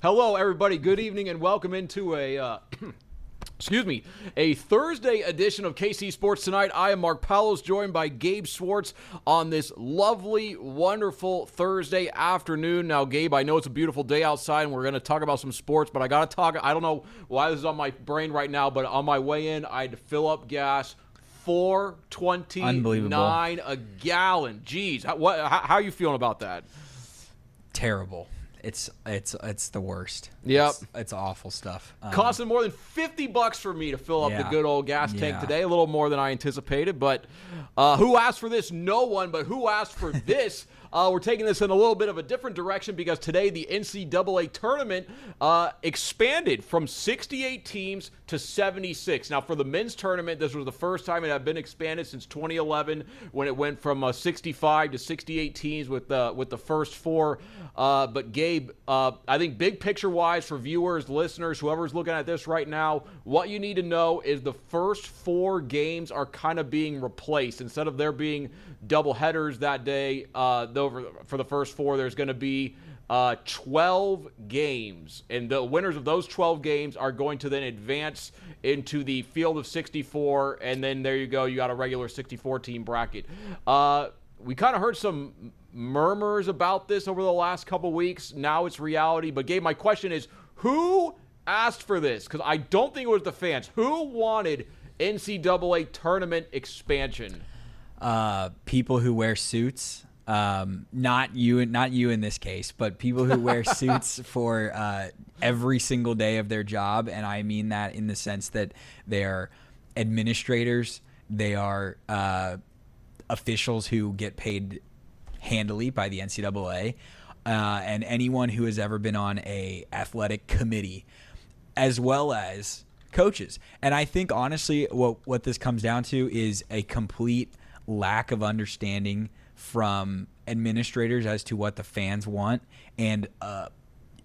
Hello, everybody. Good evening and welcome into a a Thursday edition of KC Sports Tonight. I am Mark Poulose, joined by Gabe Swartz on this lovely, wonderful Thursday afternoon. Now, Gabe, I know it's a beautiful day outside, and we're going to talk about some sports, but I got to talk. I don't know why this is on my brain right now, but on my way in, I had to fill up gas. $4.29 a gallon. Jeez, how are you feeling about that? Terrible. It's the worst. Yep. It's awful stuff. Costing more than $50 for me to fill up the good old gas tank today. A little more than I anticipated, but who asked for this? No one, but who asked for this? We're taking this in a little bit of a different direction because today the NCAA Tournament expanded from 68 teams to 76. Now, for the men's tournament, this was the first time it had been expanded since 2011 when it went from 65 to 68 teams with the first four. But, Gabe, I think big picture-wise for viewers, listeners, whoever's looking at this right now, what you need to know is the first four games are kind of being replaced. Instead of there being double headers that day, for the first four, there's going to be 12 games, and the winners of those 12 games are going to then advance into the field of 64, and then there you go, you got a regular 64-team bracket. We kind of heard some murmurs about this over the last couple weeks. Now it's reality. But, Gabe, my question is, who asked for this? Because I don't think it was the fans. Who wanted NCAA tournament expansion? People who wear suits. Not you in this case, but people who wear suits for every single day of their job, and I mean that in the sense that they are administrators, they are officials who get paid handily by the NCAA, and anyone who has ever been on a athletic committee, as well as coaches. And I think honestly, what this comes down to is a complete lack of understanding from administrators as to what the fans want, and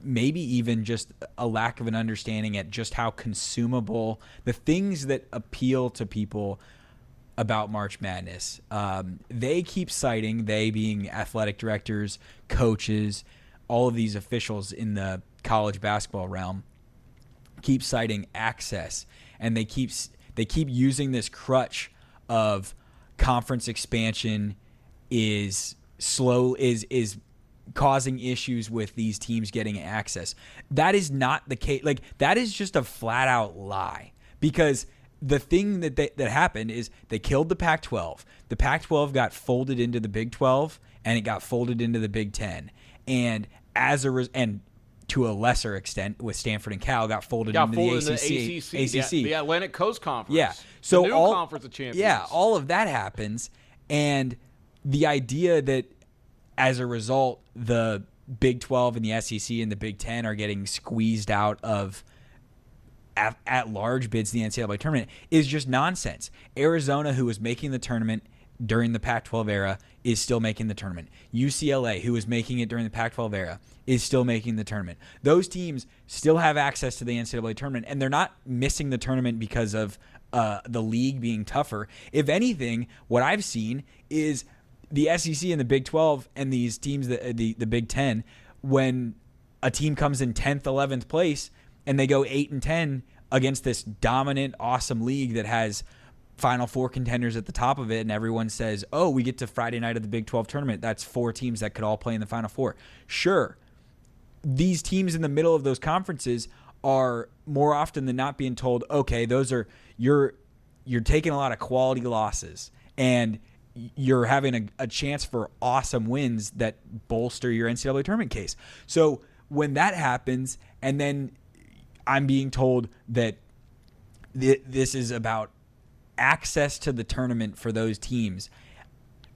maybe even just a lack of an understanding at just how consumable the things that appeal to people about March Madness. They keep citing, they being athletic directors, coaches, all of these officials in the college basketball realm, keep citing access, and they keep using this crutch of conference expansion is causing issues with these teams getting access. That is not the case. Like, that is just a flat out lie, because the thing that happened is they killed the Pac-12. The Pac-12 got folded into the Big 12, and it got folded into the Big 10. And and to a lesser extent, with Stanford and Cal, got folded into the ACC. The Atlantic Coast Conference. Yeah. So the new Conference of Champions. Yeah, all of that happens, and the idea that as a result, the Big 12 and the SEC and the Big 10 are getting squeezed out of at-large bids in the NCAA tournament is just nonsense. Arizona, who was making the tournament during the Pac-12 era, is still making the tournament. UCLA, who was making it during the Pac-12 era, is still making the tournament. Those teams still have access to the NCAA tournament, and they're not missing the tournament because of the league being tougher. If anything, what I've seen is the SEC and the Big 12 and these teams, the Big 10, when a team comes in 10th, 11th place, and they go 8-10 against this dominant, awesome league that has Final Four contenders at the top of it, and everyone says, oh, we get to Friday night of the Big 12 tournament. That's four teams that could all play in the Final Four. Sure, these teams in the middle of those conferences are more often than not being told, okay, those are you're taking a lot of quality losses, and you're having a chance for awesome wins that bolster your NCAA tournament case. So when that happens, and then I'm being told that this is about access to the tournament for those teams.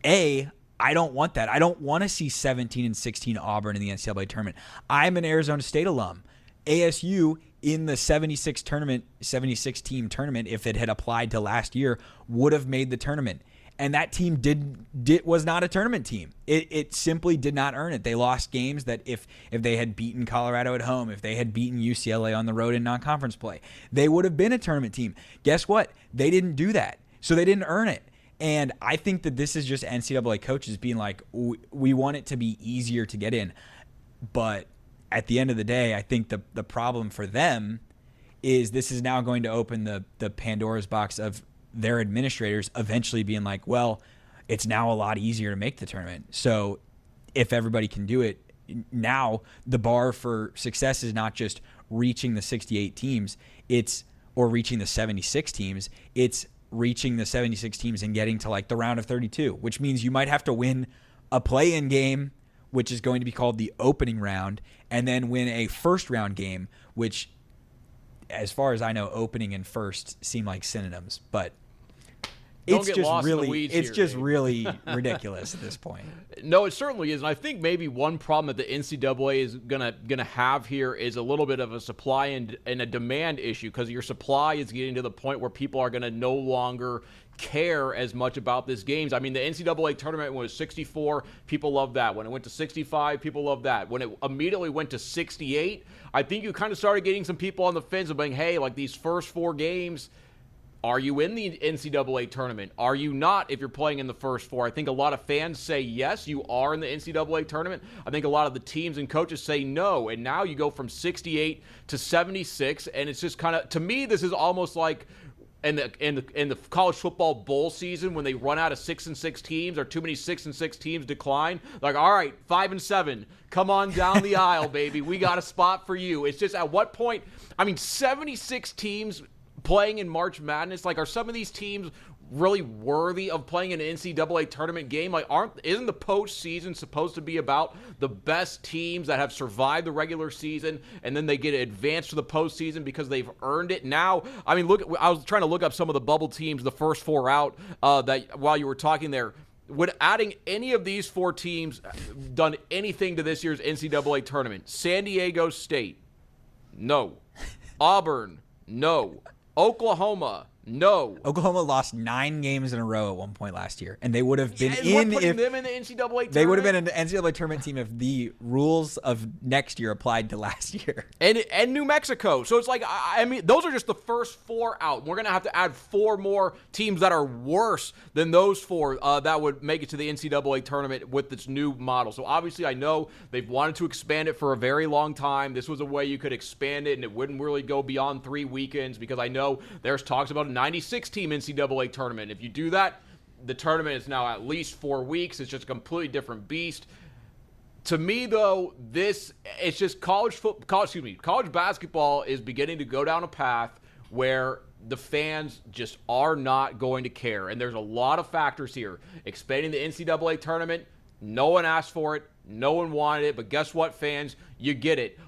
I don't want that. I don't want to see 17 and 16 Auburn in the NCAA tournament. I'm an Arizona State alum. ASU in the 76 team tournament, if it had applied to last year, would have made the tournament. And that team was not a tournament team. It simply did not earn it. They lost games that if they had beaten Colorado at home, if they had beaten UCLA on the road in non-conference play, they would have been a tournament team. Guess what? They didn't do that. So they didn't earn it. And I think that this is just NCAA coaches being like, we want it to be easier to get in. But at the end of the day, I think the problem for them is this is now going to open the Pandora's box of their administrators eventually being like, well, it's now a lot easier to make the tournament. So if everybody can do it, now the bar for success is not just reaching the 68 teams, or reaching the 76 teams, it's reaching the 76 teams and getting to like the round of 32, which means you might have to win a play-in game, which is going to be called the opening round, and then win a first round game, which, as far as I know, opening and first seem like synonyms, but it's just really ridiculous at this point. No, it certainly is. And I think maybe one problem that the NCAA is gonna have here is a little bit of a supply and a demand issue, because your supply is getting to the point where people are going to no longer care as much about this games. I mean, the NCAA tournament was 64, people loved that. When it went to 65, people loved that. When it immediately went to 68, I think you kind of started getting some people on the fence of being, hey, like these first 4 games, are you in the NCAA tournament? Are you not if you're playing in the first 4? I think a lot of fans say yes, you are in the NCAA tournament. I think a lot of the teams and coaches say no, and now you go from 68 to 76, and it's just kind of, to me, this is almost like in the college football bowl season when they run out of 6-6 teams, or too many 6-6 teams decline. Like, all right, 5-7, come on down the aisle, baby. We got a spot for you. It's just at what point? I mean, 76 teams playing in March Madness. Like, are some of these teams really worthy of playing an NCAA tournament game? Like, isn't the postseason supposed to be about the best teams that have survived the regular season and then they get advanced to the postseason because they've earned it? Now, I mean, look, I was trying to look up some of the bubble teams, the first 4 out, that while you were talking there. Would adding any of these 4 teams done anything to this year's NCAA tournament? San Diego State, no. Auburn, no. Oklahoma, no. Oklahoma lost 9 games in a row at one point last year, and they would have been putting them in the NCAA tournament? They would have been in the NCAA tournament team if the rules of next year applied to last year. And New Mexico. So it's like, I mean, those are just the first 4 out. We're going to have to add 4 more teams that are worse than those 4 that would make it to the NCAA tournament with this new model. So obviously I know they've wanted to expand it for a very long time. This was a way you could expand it, and it wouldn't really go beyond 3 weekends, because I know there's talks about a 96-team NCAA tournament. If you do that, the tournament is now at least 4 weeks. It's just a completely different beast. To me, though, it's just college basketball is beginning to go down a path where the fans just are not going to care. And there's a lot of factors here. Expanding the NCAA tournament, no one asked for it, no one wanted it, but guess what, fans? You get it.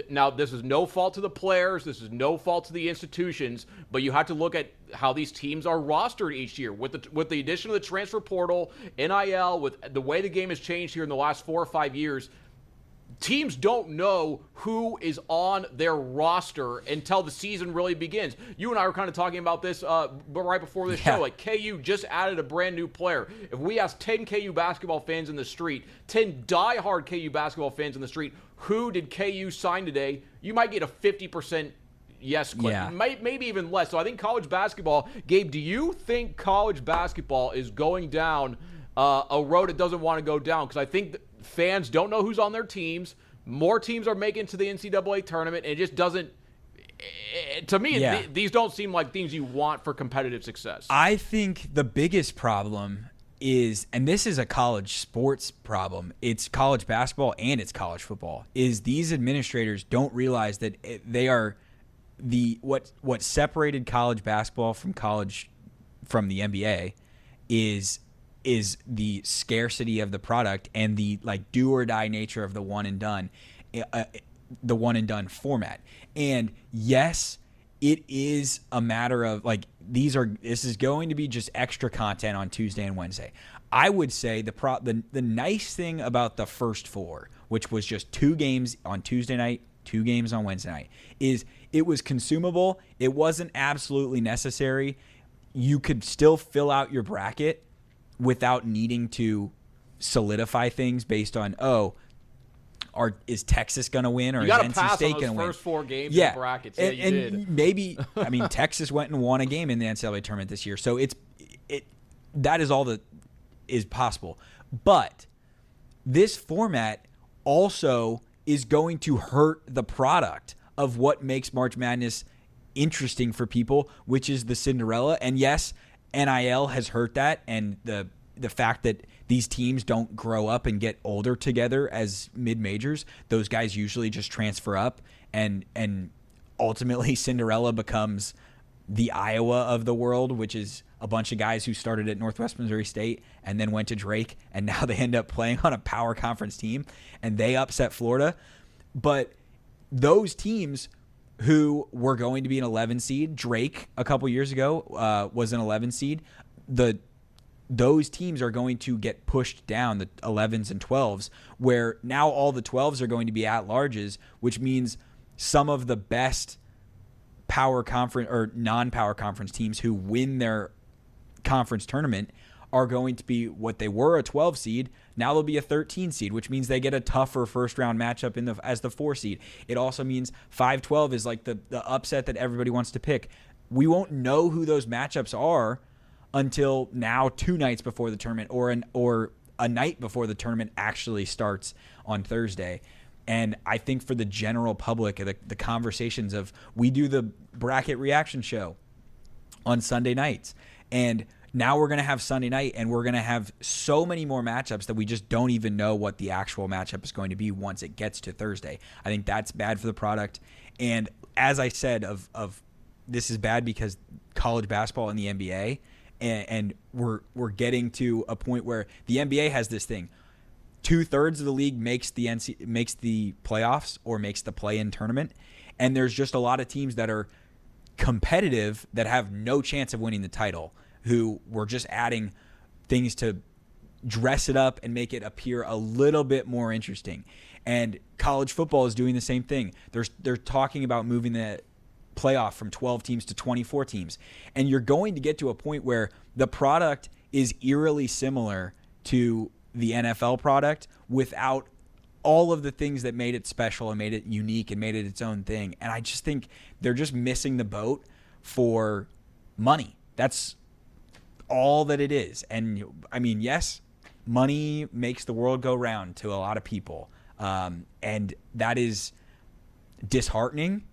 Now, this is no fault to the players. This is no fault to the institutions, but you have to look at how these teams are rostered each year. With the addition of the transfer portal, NIL, with the way the game has changed here in the last 4 or 5 years, teams don't know who is on their roster until the season really begins. You and I were kind of talking about this right before this show. Like, KU just added a brand new player. If we ask 10 KU basketball fans in the street, 10 diehard KU basketball fans in the street, who did KU sign today, you might get a 50% yes clip. Yeah. Maybe even less. So I think college basketball, Gabe, do you think college basketball is going down a road it doesn't want to go down? Because I think fans don't know who's on their teams. More teams are making it to the NCAA tournament, and it just doesn't – to me, these don't seem like things you want for competitive success. I think the biggest problem is, and this is a college sports problem, it's college basketball and it's college football, is these administrators don't realize that they are what separated college basketball from the NBA is the scarcity of the product and the like do or die nature of the one and done format. And yes, it is a matter of like this is going to be just extra content on Tuesday and Wednesday. I would say the nice thing about the first 4, which was just 2 games on Tuesday night, 2 games on Wednesday night, is it was consumable. It wasn't absolutely necessary. You could still fill out your bracket without needing to solidify things based on, is Texas going to win, or is NC State going to win? First 4 games in the brackets. Yeah, you did. Maybe, I mean, Texas went and won a game in the NCAA tournament this year, so that is all that is possible. But this format also is going to hurt the product of what makes March Madness interesting for people, which is the Cinderella. And yes, NIL has hurt that, and the fact that these teams don't grow up and get older together as mid-majors. Those guys usually just transfer up, and ultimately Cinderella becomes the Iowa of the world, which is a bunch of guys who started at Northwest Missouri State and then went to Drake, and now they end up playing on a power conference team, and they upset Florida. But those teams who were going to be an 11 seed, Drake a couple years ago was an 11 seed, those teams are going to get pushed down, the 11s and 12s, where now all the 12s are going to be at-larges, which means some of the best power conference or non-power conference teams who win their conference tournament are going to be what they were, a 12 seed. Now they'll be a 13 seed, which means they get a tougher first-round matchup as the 4 seed. It also means 5-12 is like the upset that everybody wants to pick. We won't know who those matchups are until now, 2 nights before the tournament, or a night before the tournament actually starts on Thursday. And I think for the general public, the conversations of, we do the bracket reaction show on Sunday nights, and now we're going to have Sunday night, and we're going to have so many more matchups that we just don't even know what the actual matchup is going to be once it gets to Thursday. I think that's bad for the product. And as I said, of this is bad because college basketball and the NBA, and we're getting to a point where the NBA has this thing. 2/3 of the league makes the playoffs or makes the play-in tournament, and there's just a lot of teams that are competitive that have no chance of winning the title, who were just adding things to dress it up and make it appear a little bit more interesting. And college football is doing the same thing. They're talking about moving the playoff from 12 teams to 24 teams. And you're going to get to a point where the product is eerily similar to the NFL product without all of the things that made it special and made it unique and made it its own thing. And I just think they're just missing the boat for money. That's all that it is. And I mean, yes, money makes the world go round to a lot of people. And that is disheartening.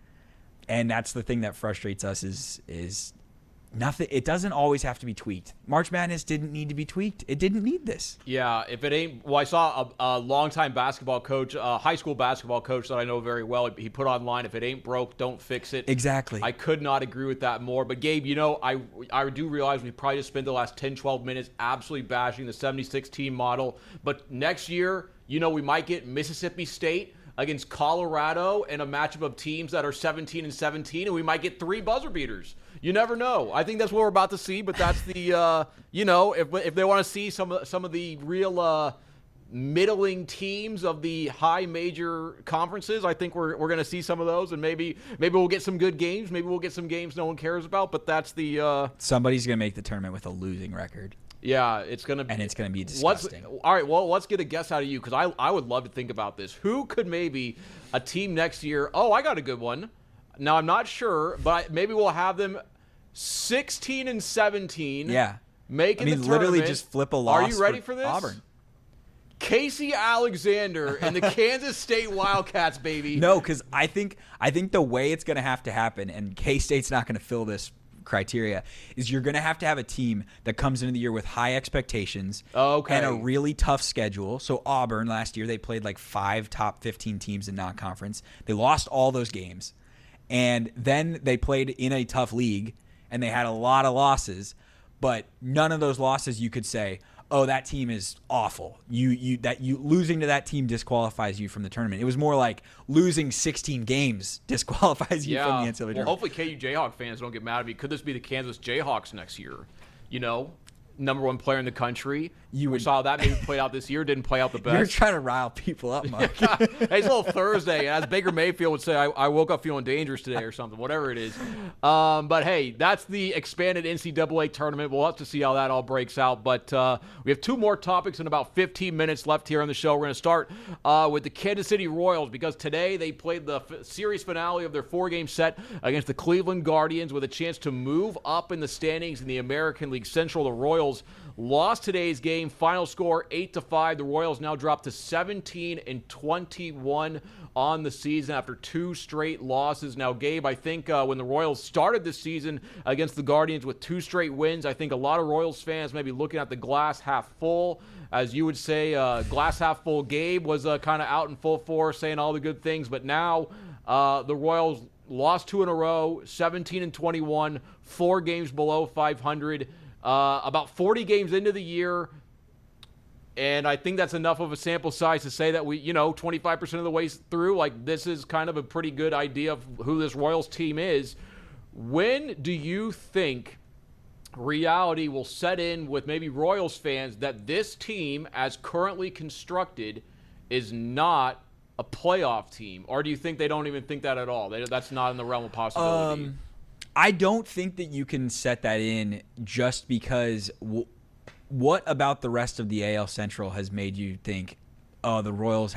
And that's the thing that frustrates us is nothing. It doesn't always have to be tweaked. March Madness didn't need to be tweaked. It didn't need this. Yeah, if it ain't. Well, I saw a longtime basketball coach, a high school basketball coach that I know very well. He put online, "If it ain't broke, don't fix it." Exactly. I could not agree with that more. But Gabe, I do realize we probably just spent the last 10, 12 minutes absolutely bashing the 76 team model. But next year, we might get Mississippi State against Colorado in a matchup of teams that are 17-17, and we might get 3 buzzer beaters. You never know. I think that's what we're about to see, but that's the, if they want to see some of the real middling teams of the high major conferences, I think we're going to see some of those, and maybe we'll get some good games. Maybe we'll get some games no one cares about, but that's the... Somebody's going to make the tournament with a losing record. Yeah, it's going to be... And it's going to be disgusting. All right, well, let's get a guess out of you, because I would love to think about this. Who could maybe a team next year... Oh, I got a good one. Now, I'm not sure, but maybe we'll have them 16-17. Yeah. Making the tournament. Literally just flip a loss. Are you ready for this? Auburn. Casey Alexander and the Kansas State Wildcats, baby. No, because I think the way it's going to have to happen, and K-State's not going to fill this criteria, is you're going to have a team that comes into the year with high expectations and a really tough schedule. So Auburn last year, they played like 5 top 15 teams in non-conference. They lost all those games. And then they played in a tough league, and they had a lot of losses. But none of those losses you could say, oh, that team is awful. Losing to that team disqualifies you from the tournament. It was more like losing 16 games disqualifies you from the NCAA tournament. Hopefully KU Jayhawk fans don't get mad at me. Could this be the Kansas Jayhawks next year? Number 1 player in the country. We saw that maybe played out this year. Didn't play out the best. You're trying to rile people up, Mark. Hey, it's a little Thursday. As Baker Mayfield would say, I woke up feeling dangerous today or something, whatever it is. But, hey, that's the expanded NCAA tournament. We'll have to see how that all breaks out. But we have 2 more topics and about 15 minutes left here on the show. We're going to start with the Kansas City Royals, because today they played the series finale of their 4-game set against the Cleveland Guardians with a chance to move up in the standings in the American League Central. The Royals lost today's game game. Final score 8-5. The Royals now drop to 17-21 on the season after 2 straight losses. Now, Gabe, I think when the Royals started this season against the Guardians with 2 straight wins, I think a lot of Royals fans may be looking at the glass half full. As you would say, glass half full Gabe was kind of out in full force saying all the good things. But now the Royals lost 2 in a row, 17-21, 4 games below 500, about 40 games into the year. And I think that's enough of a sample size to say that we, 25% of the way through, like, this is kind of a pretty good idea of who this Royals team is. When do you think reality will set in with maybe Royals fans that this team, as currently constructed, is not a playoff team? Or do you think they don't even think that at all? That's not in the realm of possibility? I don't think that you can set that in just because what about the rest of the AL Central has made you think, oh, the Royals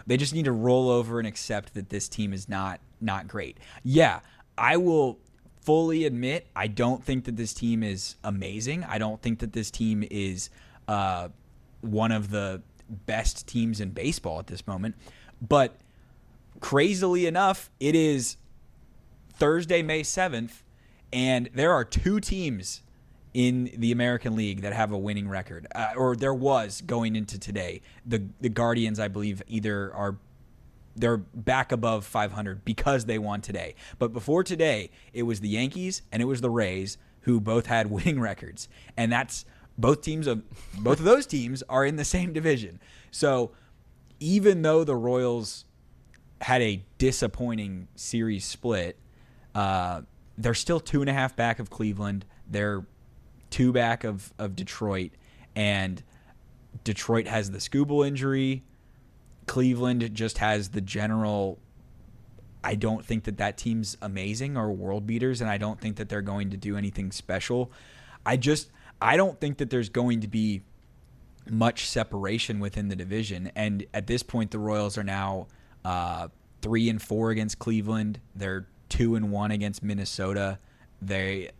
they just need to roll over and accept that this team is not great? Yeah, I will fully admit I don't think that this team is amazing. I don't think that this team is one of the best teams in baseball at this moment. But crazily enough, it is Thursday, May 7th, and there are 2 teams in the American League that have a winning record, or there was going into today. The Guardians, I believe, they're back above 500 because they won today. But before today, it was the Yankees and it was the Rays who both had winning records, and that's both of those teams are in the same division. So even though the Royals had a disappointing series split, they're still 2.5 back of Cleveland. They're 2 back of Detroit, and Detroit has the Skubal injury. Cleveland just has the general. I don't think that team's amazing or world beaters, and I don't think that they're going to do anything special. I don't think that there's going to be much separation within the division. And at this point, the Royals are now 3-4 against Cleveland. They're 2-1 against Minnesota. They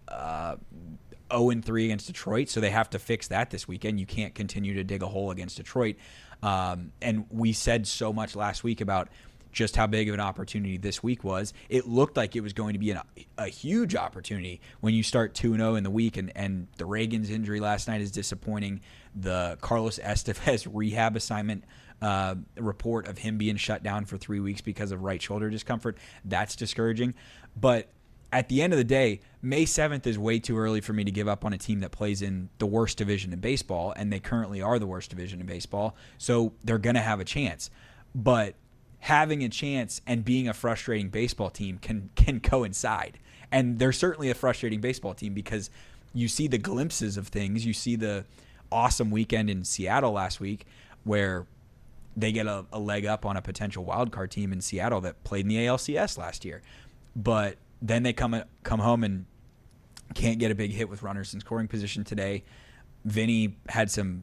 0-3 against Detroit, so they have to fix that this weekend. You can't continue to dig a hole against Detroit. And we said so much last week about just how big of an opportunity this week was. It looked like it was going to be a huge opportunity when you start 2-0 in the week, and the Reagan's injury last night is disappointing. The Carlos Estevez rehab assignment report of him being shut down for 3 weeks because of right shoulder discomfort, that's discouraging. But at the end of the day, May 7th is way too early for me to give up on a team that plays in the worst division in baseball, and they currently are the worst division in baseball, so they're going to have a chance. But having a chance and being a frustrating baseball team can coincide. And they're certainly a frustrating baseball team because you see the glimpses of things. You see the awesome weekend in Seattle last week where they get a leg up on a potential wildcard team in Seattle that played in the ALCS last year. But then they come home and can't get a big hit with runners in scoring position today. Vinny Pasquantino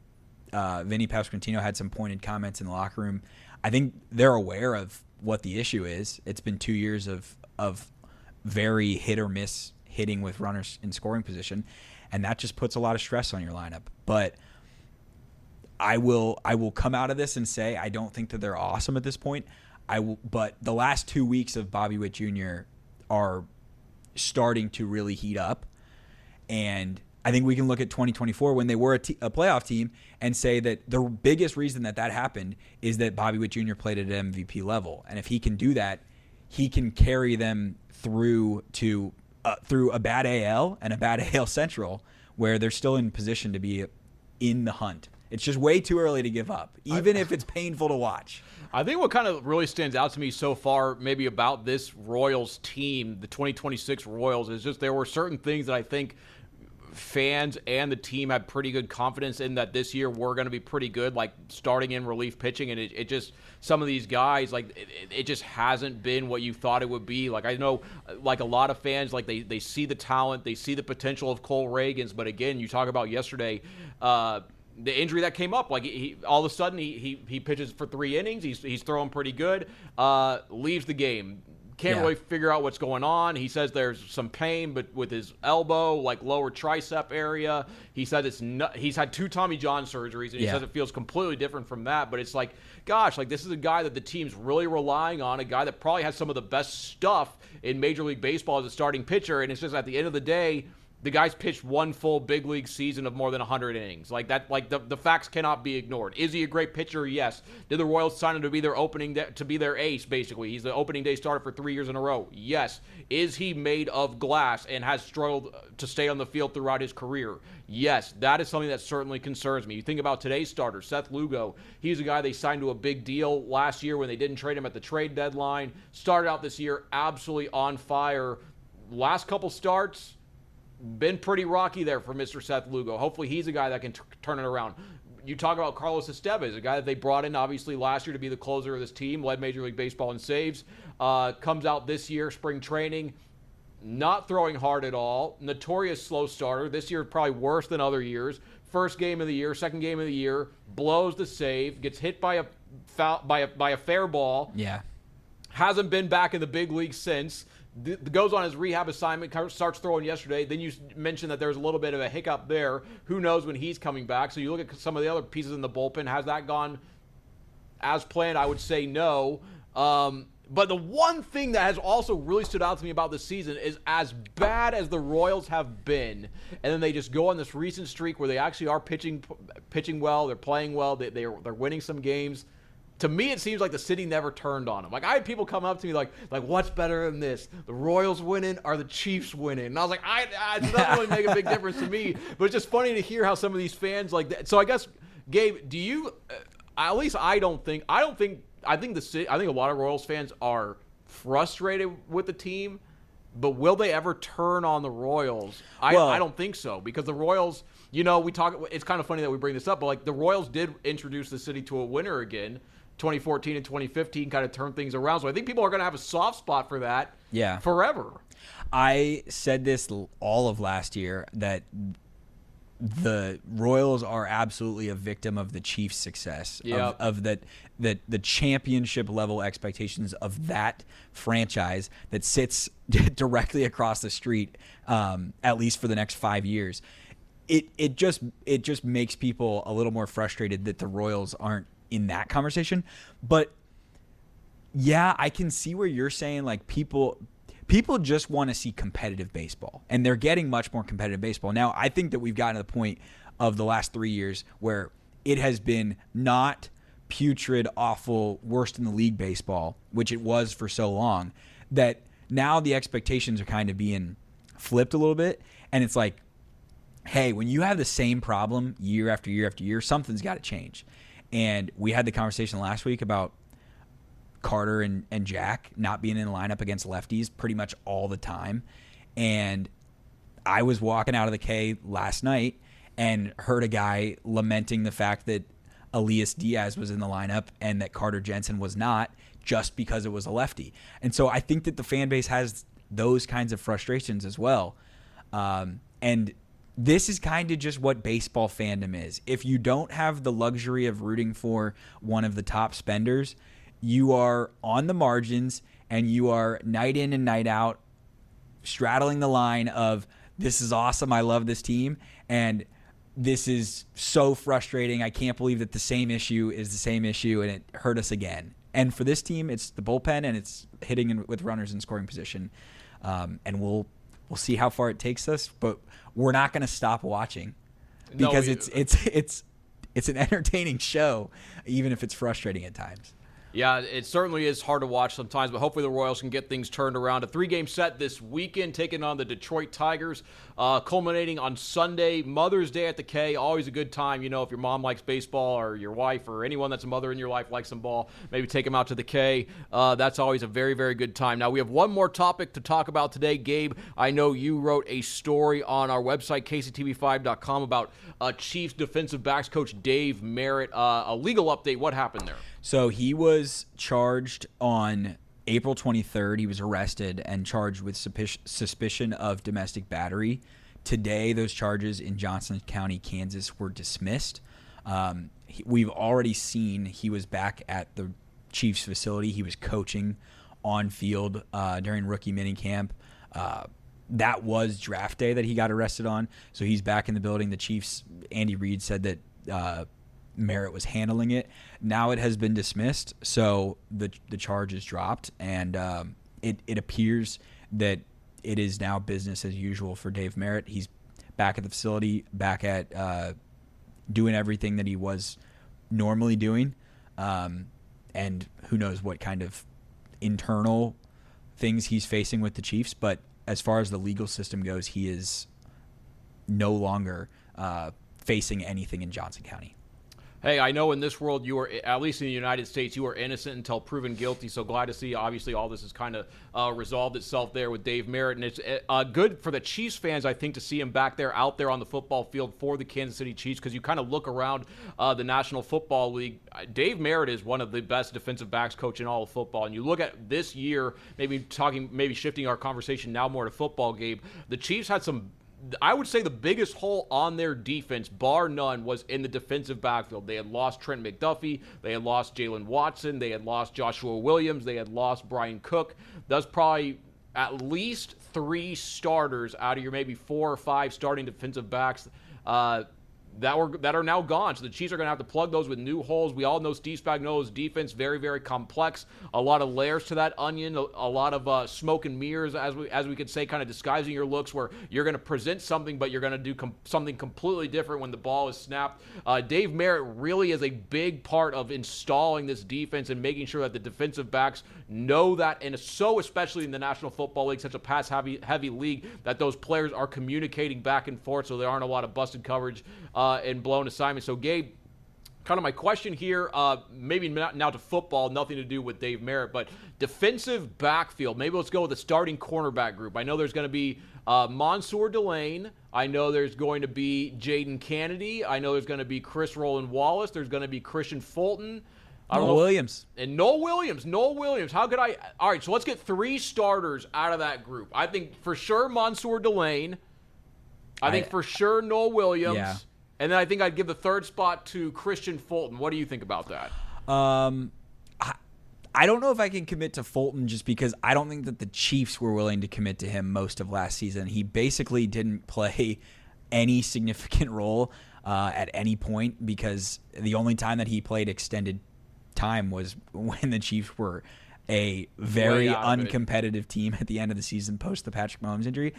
had some pointed comments in the locker room. I think they're aware of what the issue is. It's been 2 years of very hit or miss hitting with runners in scoring position, and that just puts a lot of stress on your lineup. But I will come out of this and say I don't think that they're awesome at this point. But the last 2 weeks of Bobby Witt Jr. are starting to really heat up, and I think we can look at 2024 when they were a playoff team and say that the biggest reason that happened is that Bobby Witt Jr. played at an MVP level. And if he can do that, he can carry them through a bad AL and a bad AL Central where they're still in position to be in the hunt. It's just way too early to give up, even if it's painful to watch. I think what kind of really stands out to me so far maybe about this Royals team, the 2026 Royals, is just there were certain things that I think fans and the team had pretty good confidence in that this year we're going to be pretty good, like starting in relief pitching, and it just some of these guys, like it just hasn't been what you thought it would be. Like I know like a lot of fans, like they see the talent, they see the potential of Cole Reagans, but again, you talk about yesterday, the injury that came up, like he all of a sudden he pitches for 3 innings, he's throwing pretty good, leaves the game. Can't really figure out what's going on. He says there's some pain, but with his elbow, like lower tricep area. He said he's had 2 Tommy John surgeries, and he says it feels completely different from that. But it's like, gosh, like this is a guy that the team's really relying on, a guy that probably has some of the best stuff in Major League Baseball as a starting pitcher. And it's just at the end of the day, the guy's pitched 1 full big league season of more than 100 innings. Like that, like the facts cannot be ignored. Is he a great pitcher? Yes. Did the Royals sign him to be their to be their ace? Basically, he's the opening day starter for 3 years in a row. Yes. Is he made of glass and has struggled to stay on the field throughout his career? Yes. That is something that certainly concerns me. You think about today's starter, Seth Lugo. He's a guy they signed to a big deal last year when they didn't trade him at the trade deadline. Started out this year absolutely on fire. Last couple starts, been pretty rocky there for Mr. Seth Lugo. Hopefully he's a guy that can turn it around. You talk about Carlos Estevez, a guy that they brought in obviously last year to be the closer of this team, led Major League Baseball in saves, comes out this year, spring training, not throwing hard at all, notorious slow starter. This year probably worse than other years. First game of the year, second game of the year, blows the save, gets hit by a fair ball. Yeah. Hasn't been back in the big league since. Goes on his rehab assignment, starts throwing yesterday. Then you mentioned that there's a little bit of a hiccup there. Who knows when he's coming back? So you look at some of the other pieces in the bullpen. Has that gone as planned? I would say no. But the one thing that has also really stood out to me about this season is as bad as the Royals have been, and then they just go on this recent streak where they actually are pitching well, they're playing well, they're winning some games. To me, it seems like the city never turned on them. Like, I had people come up to me like, what's better than this? The Royals winning or the Chiefs winning? And I was like, it doesn't really make a big difference to me. But it's just funny to hear how some of these fans like that. So I guess, Gabe, do you? At least I think the city. I think a lot of Royals fans are frustrated with the team. But will they ever turn on the Royals? I don't think so, because the Royals, we talk. It's kind of funny that we bring this up, but like the Royals did introduce the city to a winner again. 2014 and 2015 kind of turned things around. So I think people are going to have a soft spot for that forever. I said this all of last year that the Royals are absolutely a victim of the Chiefs' success, of that the championship level expectations of that franchise that sits directly across the street, at least for the next 5 years. It just makes people a little more frustrated that the Royals aren't in that conversation. But yeah, I can see where you're saying like people just want to see competitive baseball, and they're getting much more competitive baseball. Now, I think that we've gotten to the point of the last 3 years where it has been not putrid, awful, worst in the league baseball, which it was for so long, that now the expectations are kind of being flipped a little bit. And it's like, hey, when you have the same problem year after year after year, something's got to change. And we had the conversation last week about Carter and Jack not being in the lineup against lefties pretty much all the time. And I was walking out of the K last night and heard a guy lamenting the fact that Elias Diaz was in the lineup and that Carter Jensen was not, just because it was a lefty. And so I think that the fan base has those kinds of frustrations as well. And this is kind of just what baseball fandom is. If you don't have the luxury of rooting for one of the top spenders, you are on the margins and you are night in and night out straddling the line of, this is awesome, I love this team, and this is so frustrating, I can't believe that the same issue is the same issue and it hurt us again. And for this team, it's the bullpen and it's hitting with runners in scoring position. And we'll see how far it takes us, but we're not going to stop watching because it's an entertaining show, even if it's frustrating at times. Yeah, it certainly is hard to watch sometimes, but hopefully the Royals can get things turned around. A 3-game set this weekend, taking on the Detroit Tigers, culminating on Sunday, Mother's Day at the K. Always a good time, if your mom likes baseball or your wife or anyone that's a mother in your life likes some ball, maybe take them out to the K. That's always a very, very good time. Now, we have one more topic to talk about today. Gabe, I know you wrote a story on our website, KCTV5.com, about Chiefs defensive backs coach Dave Merritt. A legal update. What happened there? So he was charged on April 23rd. He was arrested and charged with suspicion of domestic battery. Today, those charges in Johnson County, Kansas, were dismissed. We've already seen he was back at the Chiefs facility. He was coaching on field during rookie minicamp. That was draft day that he got arrested on. So he's back in the building. The Chiefs, Andy Reid said that Merritt was handling it. Now it has been dismissed, so the charge is dropped, and it appears that it is now business as usual for Dave Merritt. He's back at the facility, back at doing everything that he was normally doing, and who knows what kind of internal things he's facing with the Chiefs, but as far as the legal system goes, he is no longer facing anything in Johnson County. Hey, I know in this world you are, at least in the United States, you are innocent until proven guilty. So glad to see, obviously, all this has kind of resolved itself there with Dave Merritt. And it's good for the Chiefs fans, I think, to see him back there, out there on the football field for the Kansas City Chiefs, because you kind of look around the National Football League. Dave Merritt is one of the best defensive backs coach in all of football. And you look at this year, maybe shifting our conversation now more to football, Gabe, the Chiefs had some, I would say the biggest hole on their defense, bar none, was in the defensive backfield. They had lost Trent McDuffie. They had lost Jalen Watson. They had lost Joshua Williams. They had lost Brian Cook. That's probably at least 3 starters out of your maybe 4 or 5 starting defensive backs that are now gone. So the Chiefs are going to have to plug those with new holes. We all know Steve Spagnuolo's defense, very, very complex. A lot of layers to that onion, a lot of smoke and mirrors, as we could say, kind of disguising your looks, where you're going to present something, but you're going to do something completely different when the ball is snapped. Dave Merritt really is a big part of installing this defense and making sure that the defensive backs know that, and so especially in the National Football League, such a pass-heavy league, that those players are communicating back and forth, so there aren't a lot of busted coverage and blown assignments. So, Gabe, kind of my question here, maybe now to football, nothing to do with Dave Merritt, but defensive backfield. Maybe let's go with the starting cornerback group. I know there's going to be Mansour Delane. I know there's going to be Jaden Kennedy. I know there's going to be Chris Roland Wallace. There's going to be Christian Fulton. Noel Williams. And Noel Williams. How could I? All right, so let's get 3 starters out of that group. I think for sure Mansour Delane. I think for sure Noel Williams. Yeah. And then I think I'd give the 3rd spot to Christian Fulton. What do you think about that? I don't know if I can commit to Fulton, just because I don't think that the Chiefs were willing to commit to him most of last season. He basically didn't play any significant role at any point, because the only time that he played extended time was when the Chiefs were a very uncompetitive team at the end of the season post the Patrick Mahomes injury.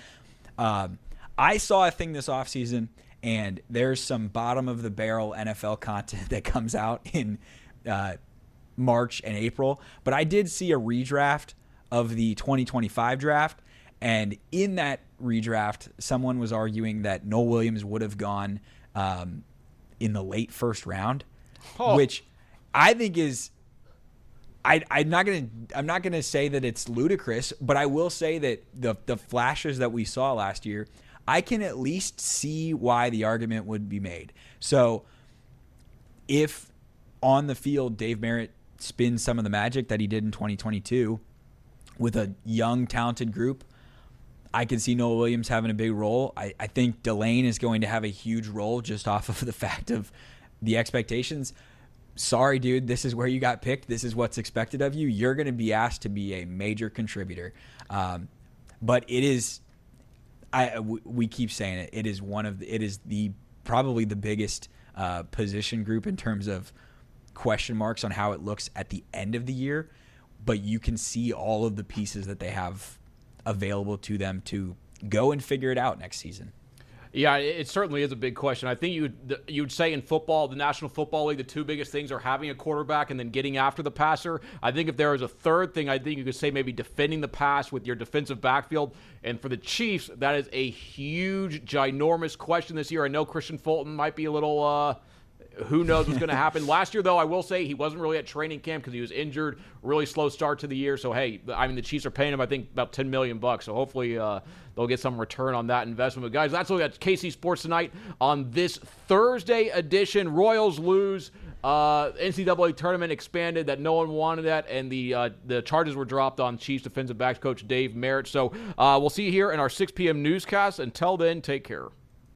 I saw a thing this offseason, and there's some bottom-of-the-barrel NFL content that comes out in March and April. But I did see a redraft of the 2025 draft, and in that redraft, someone was arguing that Noel Williams would have gone in the late 1st round, which I think is I'm not gonna say that it's ludicrous, but I will say that the flashes that we saw last year, I can at least see why the argument would be made. So if on the field Dave Merritt spins some of the magic that he did in 2022 with a young, talented group, I can see Noel Williams having a big role. I think Delane is going to have a huge role just off of the fact of the expectations. Sorry, dude, this is where you got picked. This is what's expected of you. You're going to be asked to be a major contributor. But it is, we keep saying it, it is probably the biggest position group in terms of question marks on how it looks at the end of the year. But you can see all of the pieces that they have available to them to go and figure it out next season. Yeah, it certainly is a big question. I think you would say in football, the National Football League, the 2 biggest things are having a quarterback and then getting after the passer. I think if there was a 3rd thing, I think you could say maybe defending the pass with your defensive backfield. And for the Chiefs, that is a huge, ginormous question this year. I know Christian Fulton might be a little who knows what's going to happen. Last year, though, I will say he wasn't really at training camp because he was injured. Really slow start to the year. So, hey, I mean, the Chiefs are paying him, I think, about $10 million. So hopefully they'll get some return on that investment. But, guys, that's all we got. KC Sports Tonight on this Thursday edition. Royals lose. NCAA Tournament expanded that no one wanted that, and the charges were dropped on Chiefs defensive backs coach Dave Merritt. So we'll see you here in our 6 p.m. newscast. Until then, take care.